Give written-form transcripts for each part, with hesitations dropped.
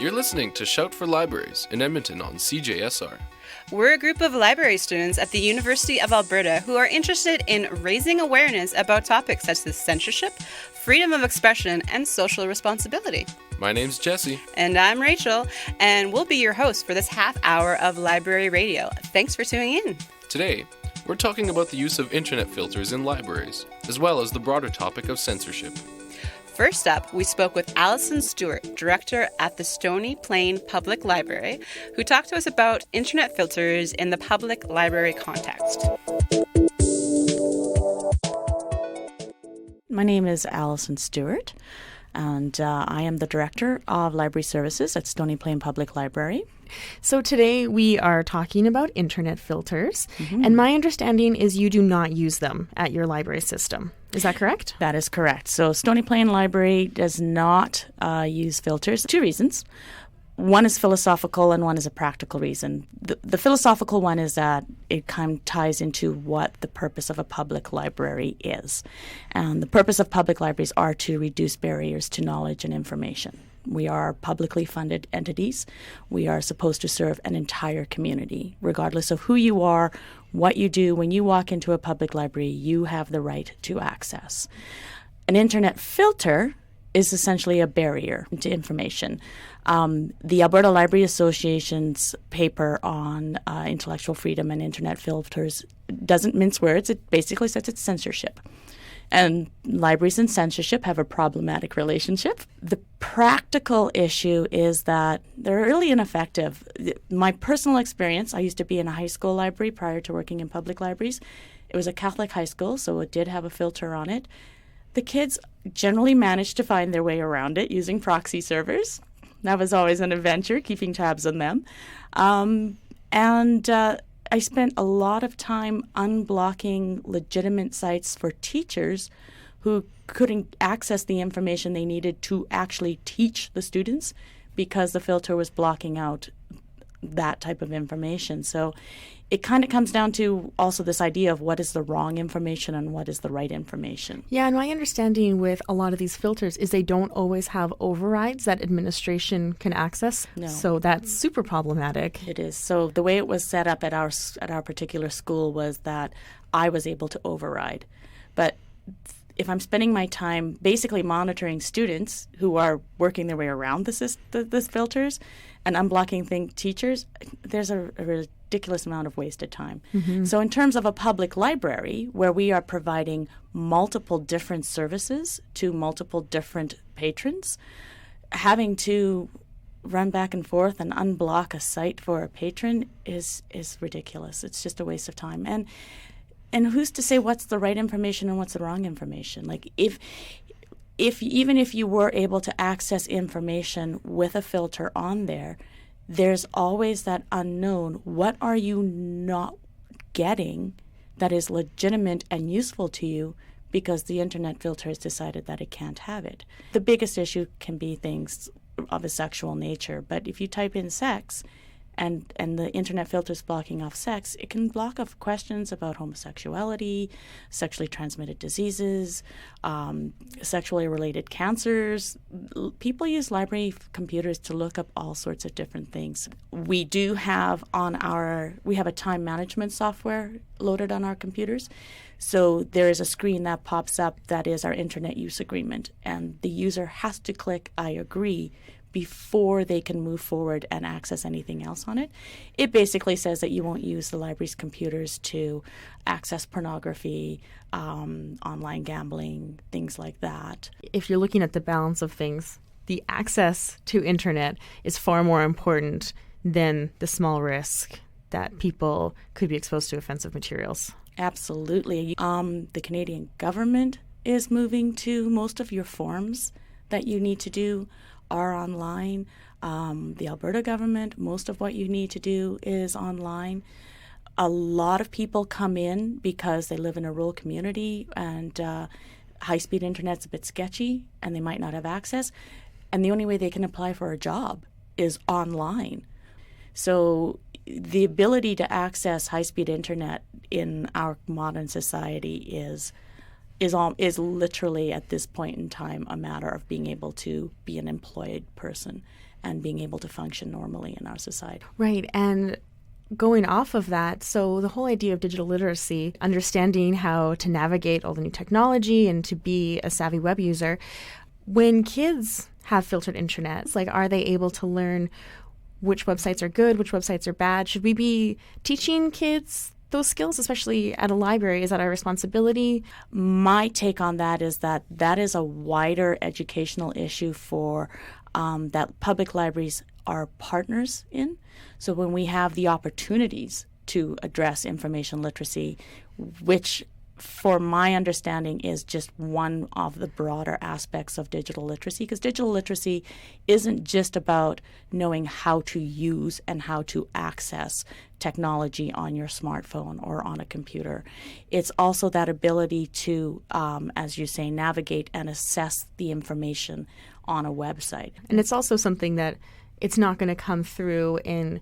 You're listening to Shout for Libraries in Edmonton on CJSR. We're a group of library students at the University of Alberta who are interested in raising awareness about topics such as censorship, freedom of expression, and social responsibility. My name's Jesse. And I'm Rachel, and we'll be your host for this half hour of library radio. Thanks for tuning in. Today, we're talking about the use of internet filters in libraries, as well as the broader topic of censorship. First up, we spoke with Allison Stewart, director at the Stony Plain Public Library, who talked to us about internet filters in the public library context. My name is Allison Stewart, and I am the director of library services at Stony Plain Public Library. So today we are talking about internet filters, and my understanding is you do not use them at your library system. Is that correct? That is correct. So Stony Plain Library does not use filters. Two reasons. One is philosophical and one is a practical reason. The philosophical one is that it kind of ties into what the purpose of a public library is. And the purpose of public libraries are to reduce barriers to knowledge and information. We are publicly funded entities. We are supposed to serve an entire community. Regardless of who you are, what you do, when you walk into a public library, you have the right to access. An internet filter is essentially a barrier to information. The Alberta Library Association's paper on intellectual freedom and internet filters doesn't mince words. It basically says it's censorship. And libraries and censorship have a problematic relationship. The practical issue is that they're really ineffective. My personal experience, I used to be in a high school library prior to working in public libraries. It was a Catholic high school, so it did have a filter on it. The kids generally managed to find their way around it using proxy servers. That was always an adventure, keeping tabs on them. I spent a lot of time unblocking legitimate sites for teachers who couldn't access the information they needed to actually teach the students because the filter was blocking out that type of information. So it kind of comes down to also this idea of what is the wrong information and what is the right information. Yeah, and my understanding with a lot of these filters is they don't always have overrides that administration can access. No. So that's super problematic. It is. So the way it was set up at our particular school was that I was able to override. But if I'm spending my time basically monitoring students who are working their way around the filters and unblocking teachers, there's a ridiculous amount of wasted time. Mm-hmm. So in terms of a public library where we are providing multiple different services to multiple different patrons, having to run back and forth and unblock a site for a patron is ridiculous. It's just a waste of time. And who's to say what's the right information and what's the wrong information? Like if even if you were able to access information with a filter on there, there's always that unknown. What are you not getting that is legitimate and useful to you because the internet filter has decided that it can't have it? The biggest issue can be things of a sexual nature, but if you type in sex and the internet filter is blocking off sex, it can block off questions about homosexuality, sexually transmitted diseases, sexually related cancers. People use library computers to look up all sorts of different things. We do have we have a time management software loaded on our computers. So there is a screen that pops up that is our internet use agreement, and the user has to click I agree before they can move forward and access anything else on it. It basically says that you won't use the library's computers to access pornography, online gambling, things like that. If you're looking at the balance of things, the access to internet is far more important than the small risk that people could be exposed to offensive materials. Absolutely. The Canadian government is moving to most of your forms that you need to do are online. The Alberta government, most of what you need to do is online. A lot of people come in because they live in a rural community and high-speed internet's a bit sketchy and they might not have access. And the only way they can apply for a job is online. So the ability to access high-speed internet in our modern society is literally at this point in time a matter of being able to be an employed person. and being able to function normally in our society. Right. And going off of that, so the whole idea of digital literacy, understanding how to navigate all the new technology and to be a savvy web user, when kids have filtered intranets, like, are they able to learn which websites are good, which websites are bad? Should we be teaching kids those skills, especially at a library? Is that our responsibility? My take on that is that is a wider educational issue for that public libraries are partners in. So when we have the opportunities to address information literacy, which for my understanding is just one of the broader aspects of digital literacy, because digital literacy isn't just about knowing how to use and how to access technology on your smartphone or on a computer. It's also that ability to, as you say, navigate and assess the information on a website. And it's also something that it's not going to come through in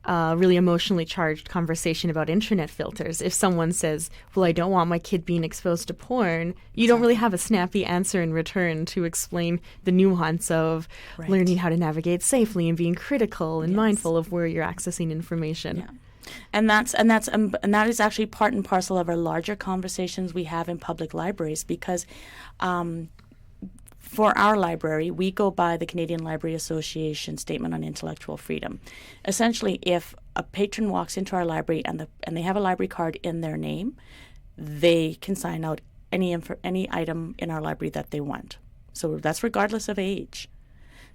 really emotionally charged conversation about internet filters. If someone says, well, I don't want my kid being exposed to porn, you don't really have a snappy answer in return to explain the nuance of learning how to navigate safely and being critical and mindful of where you're accessing information. Yeah. And that is actually part and parcel of our larger conversations we have in public libraries, because for our library, we go by the Canadian Library Association Statement on Intellectual Freedom. Essentially, if a patron walks into our library and they have a library card in their name, they can sign out any item in our library that they want. So that's regardless of age.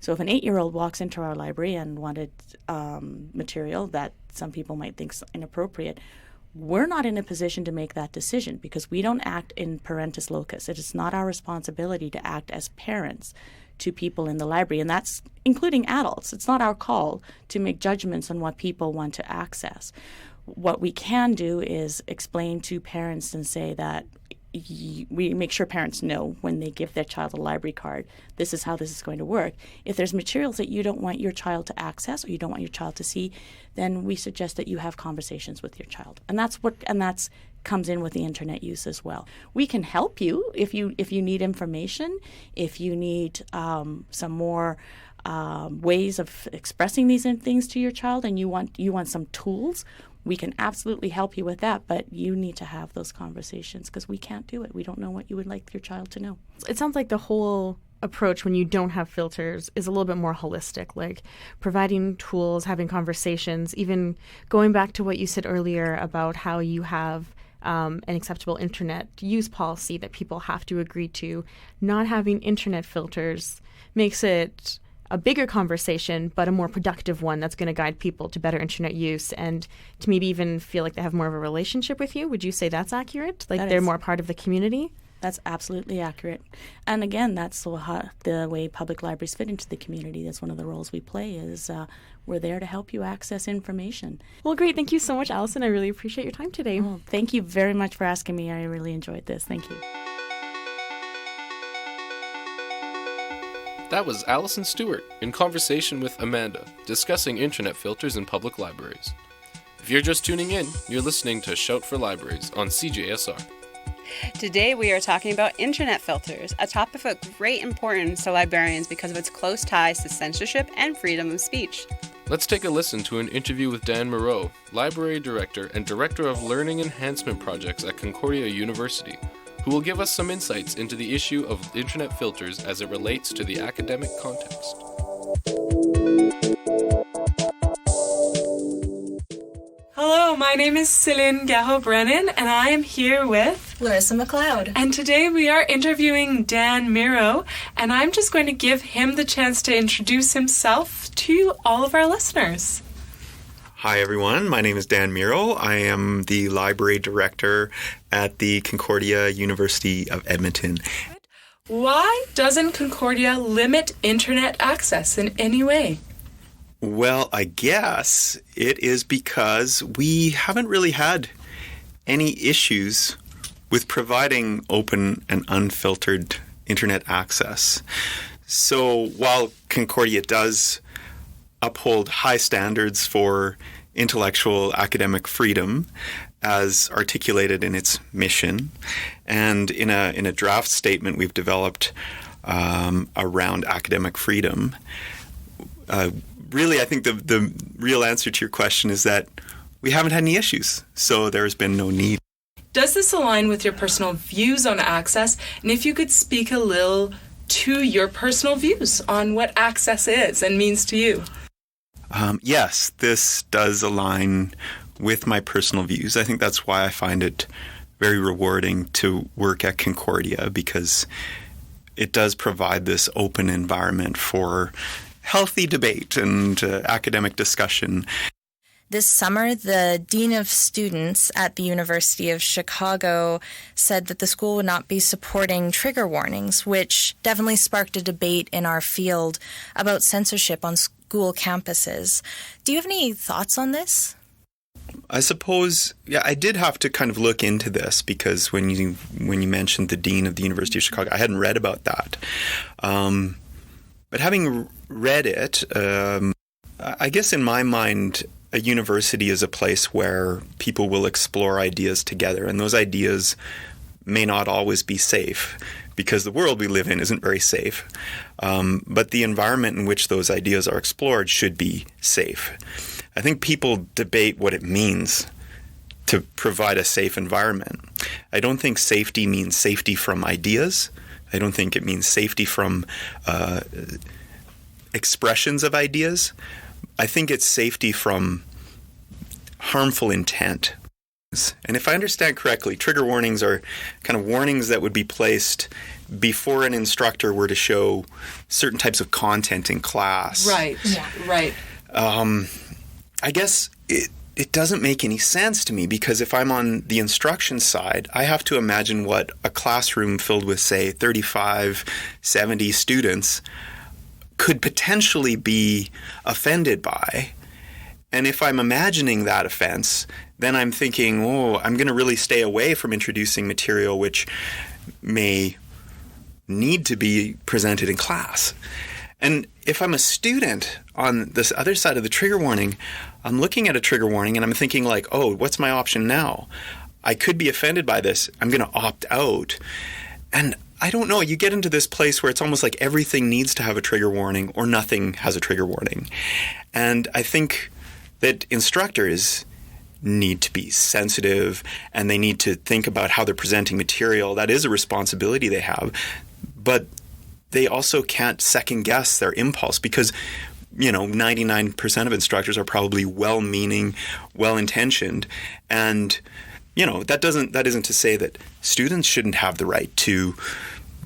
So if an 8-year-old walks into our library and wanted material that some people might think is inappropriate, we're not in a position to make that decision because we don't act in parentis locus. It is not our responsibility to act as parents to people in the library, and that's including adults. It's not our call to make judgments on what people want to access. What we can do is explain to parents and say that we make sure parents know when they give their child a library card, this is how this is going to work. If there's materials that you don't want your child to access or you don't want your child to see, then we suggest that you have conversations with your child. And that's comes in with the internet use as well. We can help you if you need information, if you need some more ways of expressing these things to your child, and you want some tools. We can absolutely help you with that, but you need to have those conversations because we can't do it. We don't know what you would like your child to know. It sounds like the whole approach when you don't have filters is a little bit more holistic, like providing tools, having conversations, even going back to what you said earlier about how you have an acceptable internet use policy that people have to agree to. Not having internet filters makes it a bigger conversation, but a more productive one that's going to guide people to better internet use and to maybe even feel like they have more of a relationship with you. Would you say that's accurate? Like they're more part of the community? That's absolutely accurate. And again, that's the way public libraries fit into the community. That's one of the roles we play is we're there to help you access information. Well, great. Thank you so much, Allison. I really appreciate your time today. Well, thank you very much for asking me. I really enjoyed this. Thank you. That was Allison Stewart in conversation with Amanda, discussing internet filters in public libraries. If you're just tuning in, you're listening to Shout for Libraries on CJSR. Today we are talking about internet filters, a topic of great importance to librarians because of its close ties to censorship and freedom of speech. Let's take a listen to an interview with Dan Mirau, Library Director and Director of Learning Enhancement Projects at Concordia University, who will give us some insights into the issue of internet filters as it relates to the academic context. Hello, my name is Céline Garreau-Brennan, and I am here with Larissa McLeod. And today we are interviewing Dan Mirau, and I'm just going to give him the chance to introduce himself to all of our listeners. Hi everyone, my name is Dan Mirau. I am the Library Director at the Concordia University of Edmonton. Why doesn't Concordia limit internet access in any way? Well, I guess it is because we haven't really had any issues with providing open and unfiltered internet access. So while Concordia does uphold high standards for intellectual academic freedom as articulated in its mission, and in a draft statement we've developed around academic freedom, Really, I think the real answer to your question is that we haven't had any issues, so there's been no need. Does this align with your personal views on access? And if you could speak a little to your personal views on what access is and means to you. Yes, this does align with my personal views. I think that's why I find it very rewarding to work at Concordia, because it does provide this open environment for healthy debate and academic discussion. This summer, the Dean of Students at the University of Chicago said that the school would not be supporting trigger warnings, which definitely sparked a debate in our field about censorship on school campuses. Do you have any thoughts on this? I suppose, I did have to kind of look into this, because when you mentioned the Dean of the University of Chicago, I hadn't read about that. But having read it, I guess in my mind, a university is a place where people will explore ideas together, and those ideas may not always be safe, because the world we live in isn't very safe. But the environment in which those ideas are explored should be safe. I think people debate what it means to provide a safe environment. I don't think safety means safety from ideas. I don't think it means safety from expressions of ideas. I think it's safety from harmful intent. And if I understand correctly, trigger warnings are kind of warnings that would be placed before an instructor were to show certain types of content in class. Right, right. I guess it doesn't make any sense to me, because if I'm on the instruction side, I have to imagine what a classroom filled with, say, 35, 70 students could potentially be offended by. And if I'm imagining that offense, then I'm thinking, I'm going to really stay away from introducing material which may need to be presented in class. And if I'm a student on this other side of the trigger warning, I'm looking at a trigger warning and I'm thinking like, what's my option now? I could be offended by this. I'm going to opt out. And I don't know, you get into this place where it's almost like everything needs to have a trigger warning or nothing has a trigger warning. And I think that instructors need to be sensitive, and they need to think about how they're presenting material. That is a responsibility they have. But they also can't second guess their impulse, because 99% of instructors are probably well-meaning, well-intentioned, and that isn't to say that students shouldn't have the right to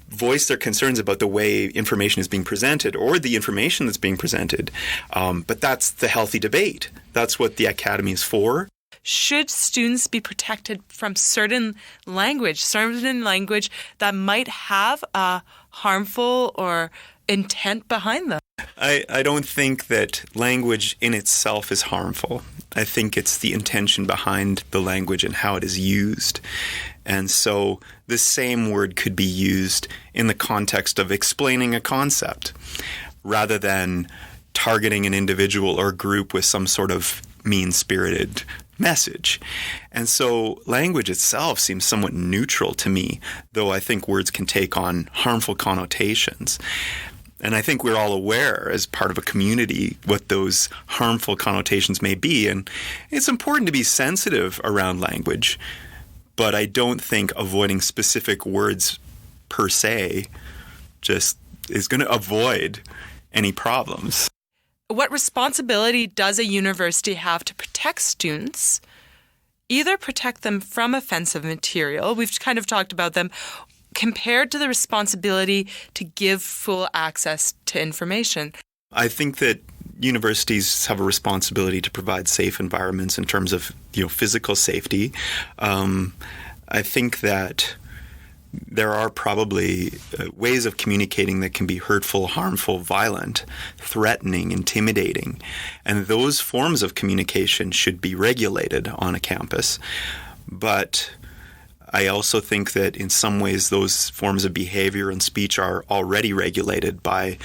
voice their concerns about the way information is being presented or the information that's being presented. But that's the healthy debate. That's what the academy is for. Should students be protected from certain language that might have a harmful or intent behind them? I don't think that language in itself is harmful. I think it's the intention behind the language and how it is used. And so the same word could be used in the context of explaining a concept rather than targeting an individual or group with some sort of mean-spirited message. And so language itself seems somewhat neutral to me, though I think words can take on harmful connotations. And I think we're all aware as part of a community what those harmful connotations may be. And it's important to be sensitive around language, but I don't think avoiding specific words per se just is going to avoid any problems. What responsibility does a university have to protect students? Either protect them from offensive material, we've kind of talked about them, compared to the responsibility to give full access to information? I think that universities have a responsibility to provide safe environments in terms of physical safety. I think that there are probably ways of communicating that can be hurtful, harmful, violent, threatening, intimidating. And those forms of communication should be regulated on a campus. But I also think that in some ways those forms of behavior and speech are already regulated by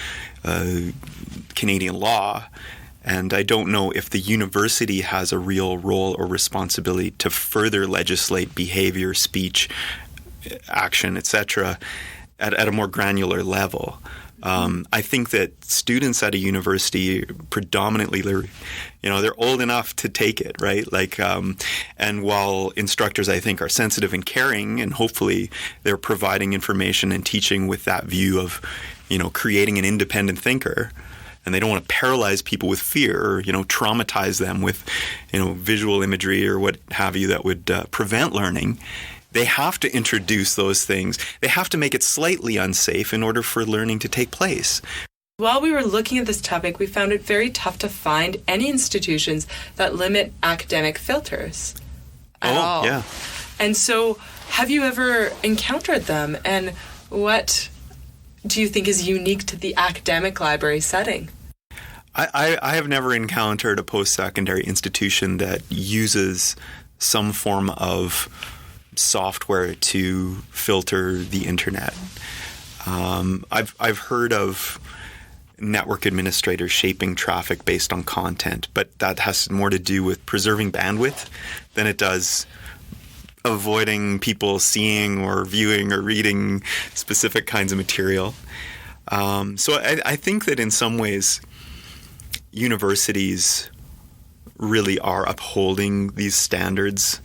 Canadian law. And I don't know if the university has a real role or responsibility to further legislate behavior, speech, action, etc., at a more granular level. I think that students at a university predominantly, they're old enough to take it, right? And while instructors, I think, are sensitive and caring, and hopefully they're providing information and teaching with that view of, creating an independent thinker, and they don't want to paralyze people with fear or, traumatize them with, visual imagery or what have you that would prevent learning. They have to introduce those things. They have to make it slightly unsafe in order for learning to take place. While we were looking at this topic, we found it very tough to find any institutions that limit academic filters at all. Yeah. And so, have you ever encountered them? And what do you think is unique to the academic library setting? I have never encountered a post-secondary institution that uses some form of software to filter the internet. I've heard of network administrators shaping traffic based on content, but that has more to do with preserving bandwidth than it does avoiding people seeing or viewing or reading specific kinds of material. So I think that in some ways universities really are upholding these standards.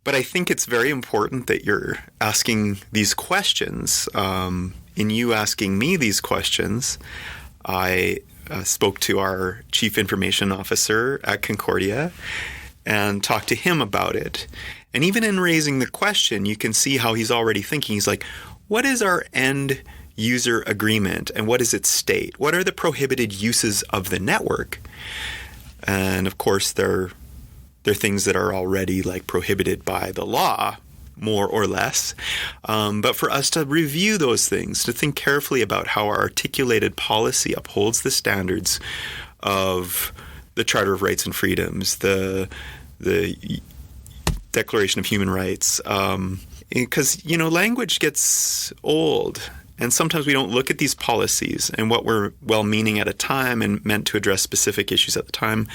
But I think it's very important that you're asking these questions. In you asking me these questions, I spoke to our Chief Information Officer at Concordia and talked to him about it. And even in raising the question, you can see how he's already thinking. He's like, what is our end user agreement and what does it state? What are the prohibited uses of the network? And of course, they're things that are already prohibited by the law, more or less. But for us to review those things, to think carefully about how our articulated policy upholds the standards of the Charter of Rights and Freedoms, the Declaration of Human Rights, because, language gets old. And sometimes we don't look at these policies and what were well-meaning at a time and meant to address specific issues at the time.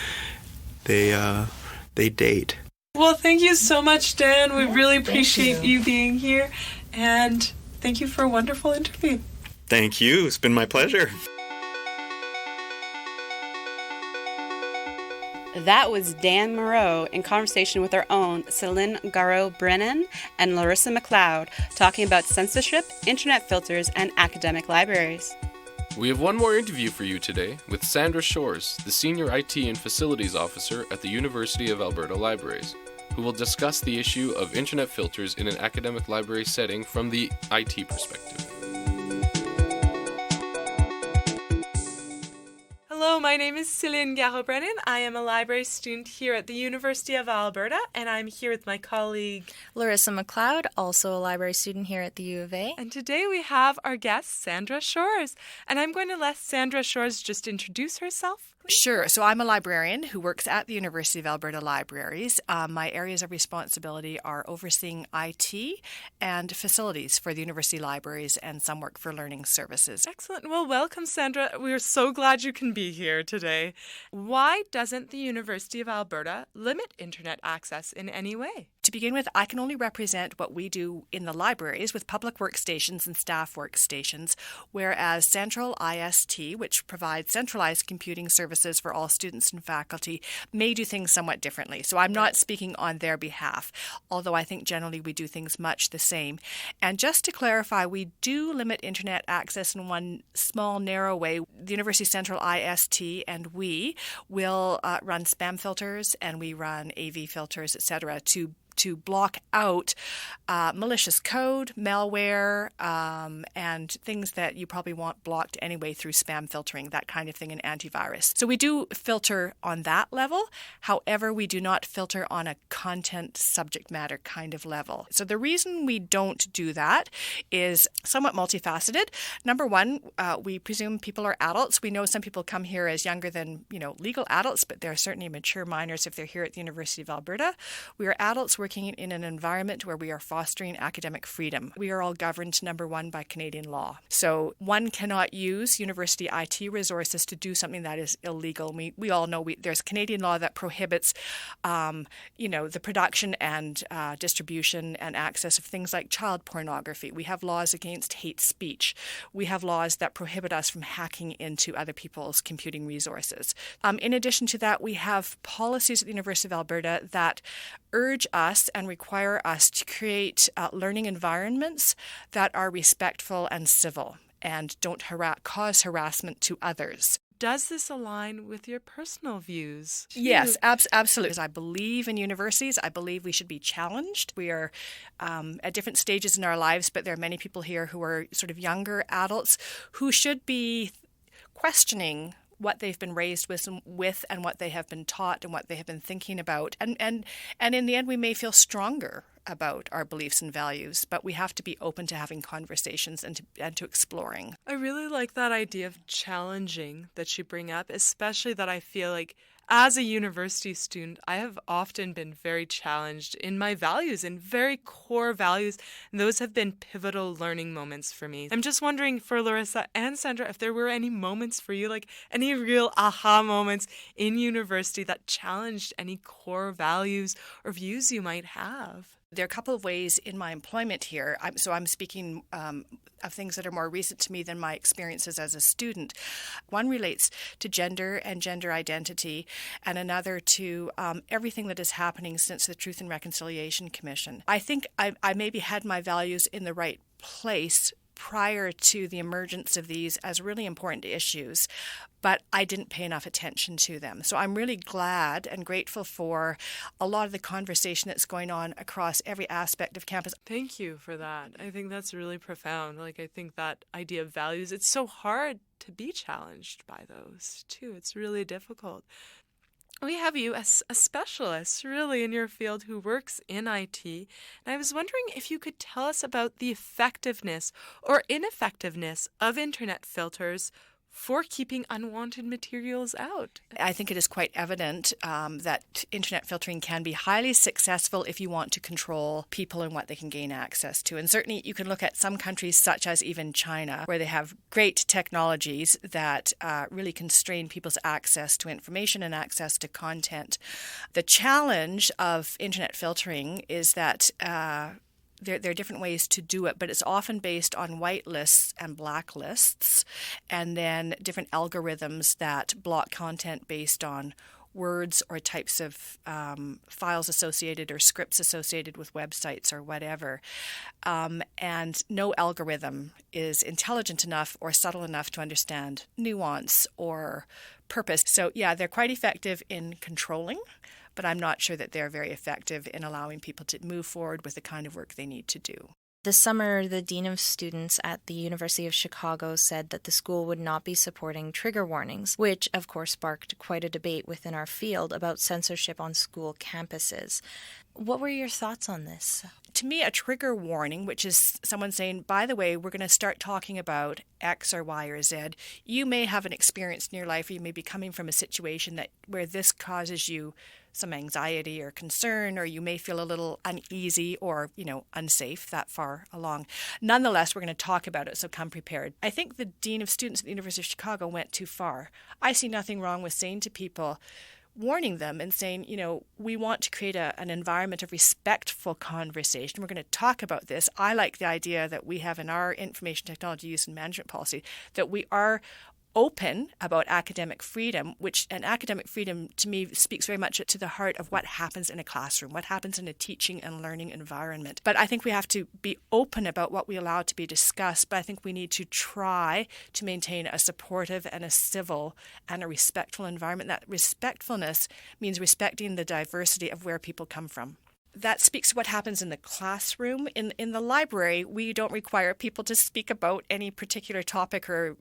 They date. Well, thank you so much, Dan. We really appreciate you being here. And thank you for a wonderful interview. Thank you. It's been my pleasure. That was Dan Mirau in conversation with our own Celine Garreau-Brennan and Larissa McLeod talking about censorship, internet filters, and academic libraries. We have one more interview for you today with Sandra Shores, the Senior IT and Facilities Officer at the University of Alberta Libraries, who will discuss the issue of internet filters in an academic library setting from the IT perspective. Hello, my name is Celine Garreau-Brennan. I am a library student here at the University of Alberta, and I'm here with my colleague Larissa McLeod, also a library student here at the U of A. And today we have our guest, Sandra Shores. And I'm going to let Sandra Shores just introduce herself. Sure. So I'm a librarian who works at the University of Alberta Libraries. My areas of responsibility are overseeing IT and facilities for the university libraries and some work for learning services. Excellent. Well, welcome, Sandra. We're so glad you can be here today. Why doesn't the University of Alberta limit internet access in any way? To begin with, I can only represent what we do in the libraries with public workstations and staff workstations, whereas Central IST, which provides centralized computing services for all students and faculty, may do things somewhat differently. So I'm not speaking on their behalf, although I think generally we do things much the same. And just to clarify, we do limit internet access in one small, narrow way. The University Central IST and we will run spam filters and we run AV filters, etc., to block out malicious code, malware, and things that you probably want blocked anyway through spam filtering, that kind of thing, and antivirus. So we do filter on that level. However, we do not filter on a content subject matter kind of level. So the reason we don't do that is somewhat multifaceted. Number one, we presume people are adults. We know some people come here as younger than, legal adults, but they're certainly mature minors if they're here at the University of Alberta. We are adults. working in an environment where we are fostering academic freedom. We are all governed, number one, by Canadian law. So one cannot use university IT resources to do something that is illegal. We all know there's Canadian law that prohibits, the production and distribution and access of things like child pornography. We have laws against hate speech. We have laws that prohibit us from hacking into other people's computing resources. In addition to that, we have policies at the University of Alberta that urge us and require us to create learning environments that are respectful and civil and don't cause harassment to others. Does this align with your personal views? Yes, absolutely. I believe in universities. I believe we should be challenged. We are at different stages in our lives, but there are many people here who are sort of younger adults who should be questioning what they've been raised with and what they have been taught and what they have been thinking about. And in the end, we may feel stronger about our beliefs and values, but we have to be open to having conversations and to exploring. I really like that idea of challenging that you bring up, especially that I feel like as a university student, I have often been very challenged in my values and very core values, and those have been pivotal learning moments for me. I'm just wondering for Larissa and Sandra if there were any moments for you, like any real aha moments in university that challenged any core values or views you might have. There are a couple of ways in my employment here. I'm speaking of things that are more recent to me than my experiences as a student. One relates to gender and gender identity, and another to everything that is happening since the Truth and Reconciliation Commission. I think I maybe had my values in the right place prior to the emergence of these as really important issues, but I didn't pay enough attention to them. So I'm really glad and grateful for a lot of the conversation that's going on across every aspect of campus. Thank you for that. I think that's really profound. I think that idea of values, it's so hard to be challenged by those too. It's really difficult. We have you as a specialist, really, in your field who works in IT. And I was wondering if you could tell us about the effectiveness or ineffectiveness of internet filters for keeping unwanted materials out. I think it is quite evident that internet filtering can be highly successful if you want to control people and what they can gain access to. And certainly you can look at some countries such as even China, where they have great technologies that really constrain people's access to information and access to content. The challenge of internet filtering is that there are different ways to do it, but it's often based on whitelists and blacklists, and then different algorithms that block content based on words or types of files associated or scripts associated with websites or whatever. And no algorithm is intelligent enough or subtle enough to understand nuance or purpose. So yeah, they're quite effective in controlling, but I'm not sure that they're very effective in allowing people to move forward with the kind of work they need to do. This summer, the Dean of Students at the University of Chicago said that the school would not be supporting trigger warnings, which of course sparked quite a debate within our field about censorship on school campuses. What were your thoughts on this? To me, a trigger warning, which is someone saying, by the way, we're going to start talking about X or Y or Z. You may have an experience in your life, or you may be coming from a situation where this causes you some anxiety or concern, or you may feel a little uneasy or, unsafe that far along. Nonetheless, we're going to talk about it, so come prepared. I think the Dean of Students at the University of Chicago went too far. I see nothing wrong with saying to people, warning them and saying, we want to create an environment of respectful conversation. We're going to talk about this. I like the idea that we have in our information technology use and management policy that we are open about academic freedom, and academic freedom to me speaks very much to the heart of what happens in a classroom, what happens in a teaching and learning environment. But I think we have to be open about what we allow to be discussed, but I think we need to try to maintain a supportive and a civil and a respectful environment. That respectfulness means respecting the diversity of where people come from. That speaks to what happens in the classroom. In the library, we don't require people to speak about any particular topic or,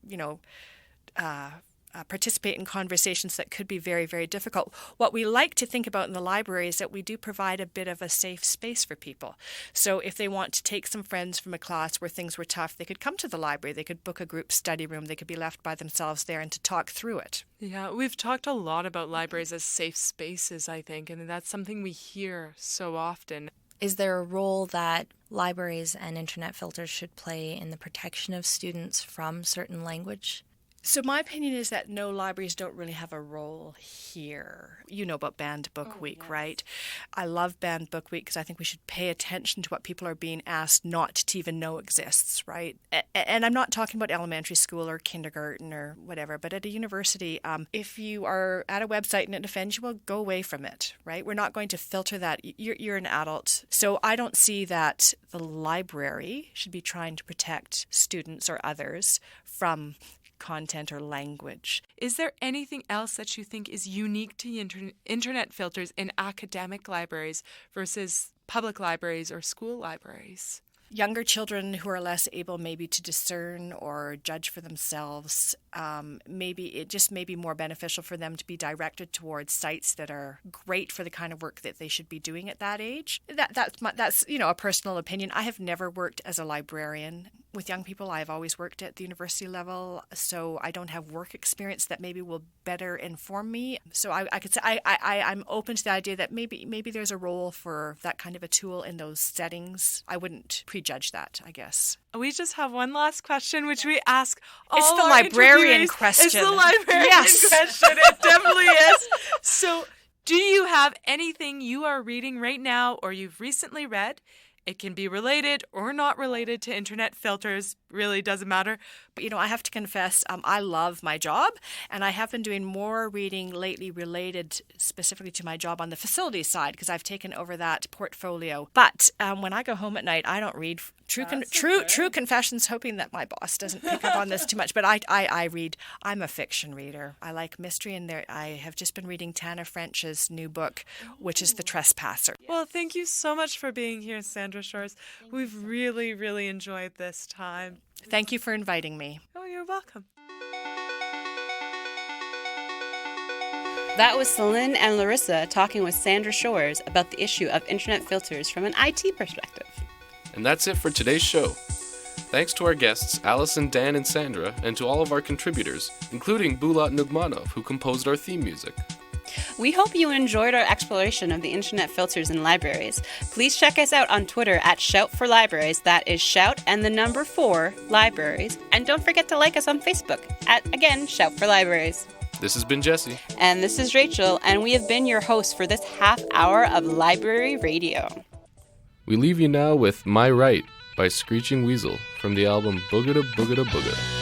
participate in conversations that could be very, very difficult. What we like to think about in the library is that we do provide a bit of a safe space for people. So if they want to take some friends from a class where things were tough, they could come to the library, they could book a group study room, they could be left by themselves there and to talk through it. Yeah, we've talked a lot about libraries as safe spaces, I think, and that's something we hear so often. Is there a role that libraries and internet filters should play in the protection of students from certain language? So my opinion is that no, libraries don't really have a role here. You know about Banned Book Week, yes. Right? I love Banned Book Week because I think we should pay attention to what people are being asked not to even know exists, right? And I'm not talking about elementary school or kindergarten or whatever, but at a university, if you are at a website and it offends you, well, go away from it, right? We're not going to filter that. You're an adult. So I don't see that the library should be trying to protect students or others from content or language. Is there anything else that you think is unique to internet filters in academic libraries versus public libraries or school libraries? Younger children who are less able maybe to discern or judge for themselves, maybe it just may be more beneficial for them to be directed towards sites that are great for the kind of work that they should be doing at that age. That's a personal opinion. I have never worked as a librarian with young people. I've always worked at the university level, so I don't have work experience that maybe will better inform me. So I could say I'm open to the idea that maybe there's a role for that kind of a tool in those settings. I wouldn't prejudge that, I guess. We just have one last question, which we ask all It's the our librarian interviewees. question. It's the librarian question. It definitely is. So, do you have anything you are reading right now or you've recently read? It can be related or not related to internet filters. Really doesn't matter. But, I have to confess, I love my job, and I have been doing more reading lately related specifically to my job on the facilities side because I've taken over that portfolio. But when I go home at night, I don't read. True confessions, hoping that my boss doesn't pick up on this too much. But I read. I'm a fiction reader. I like mystery, and I have just been reading Tana French's new book, which is The Trespasser. Well, thank you so much for being here, Sandra Shores. We've really, really enjoyed this time. Thank you for inviting me. Oh, you're welcome. That was Celine and Larissa talking with Sandra Shores about the issue of internet filters from an IT perspective. And that's it for today's show. Thanks to our guests, Allison, Dan, and Sandra, and to all of our contributors, including Bulat Nugmanov, who composed our theme music. We hope you enjoyed our exploration of the internet filters in libraries. Please check us out on Twitter at Shout for Libraries. That is Shout and the number 4 Libraries. And don't forget to like us on Facebook at, again, Shout for Libraries. This has been Jesse. And this is Rachel, and we have been your hosts for this half hour of Library Radio. We leave you now with My Right by Screeching Weasel from the album Boogada Boogada Boogada.